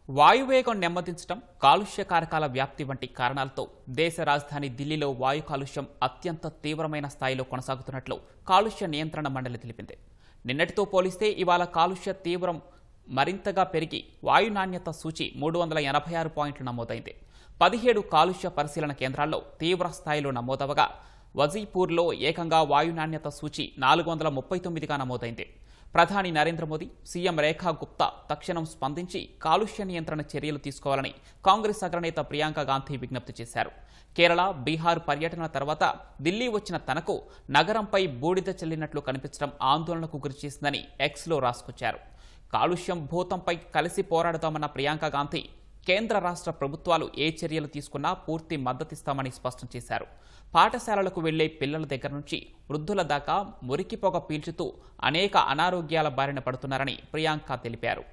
వాయువేగం నెమ్మదించడం, కాలుష్య కారకాల వ్యాప్తి వంటి కారణాలతో దేశ రాజధాని ఢిల్లీలో వాయు కాలుష్యం అత్యంత తీవ్రమైన స్థాయిలో కొనసాగుతున్నట్లు కాలుష్య నియంత్రణ మండలి తెలిపింది. నిన్నటితో పోలిస్తే ఇవాళ కాలుష్య తీవ్రం మరింతగా పెరిగి వాయు నాణ్యత సూచి 386 పాయింట్లు నమోదైంది. 17 కాలుష్య పరిశీలన కేంద్రాల్లో తీవ్ర స్థాయిలో నమోదవగా వజీపూర్లో ఏకంగా వాయు నాణ్యత సూచి 439గా నమోదైంది. ప్రధాని నరేంద్ర మోదీ, సీఎం రేఖా గుప్తా తక్షణం స్పందించి కాలుష్య నియంత్రణ చర్యలు తీసుకోవాలని కాంగ్రెస్ అగ్రనేత ప్రియాంక గాంధీ విజ్ఞప్తి చేశారు. కేరళ, బీహార్ పర్యటన తర్వాత ఢిల్లీ వచ్చిన తనకు నగరంపై బూడిద చల్లినట్లు కనిపించడం ఆందోళనకు గురిచేసిందని ఎక్స్లో రాసుకొచ్చారు. కాలుష్యం భూతంపై కలిసి పోరాడుతామన్న ప్రియాంక గాంధీ కేంద్ర రాష్ట్ర ప్రభుత్వాలు ఏ చర్యలు తీసుకున్నా పూర్తి మద్దతిస్తామని స్పష్టం చేశారు. పాఠశాలలకు వెళ్లే పిల్లల దగ్గర నుంచి వృద్ధుల దాకా మురికి పొగ పీల్చుతూ అనేక అనారోగ్యాల బారిన పడుతున్నారని ప్రియాంక తెలిపారు.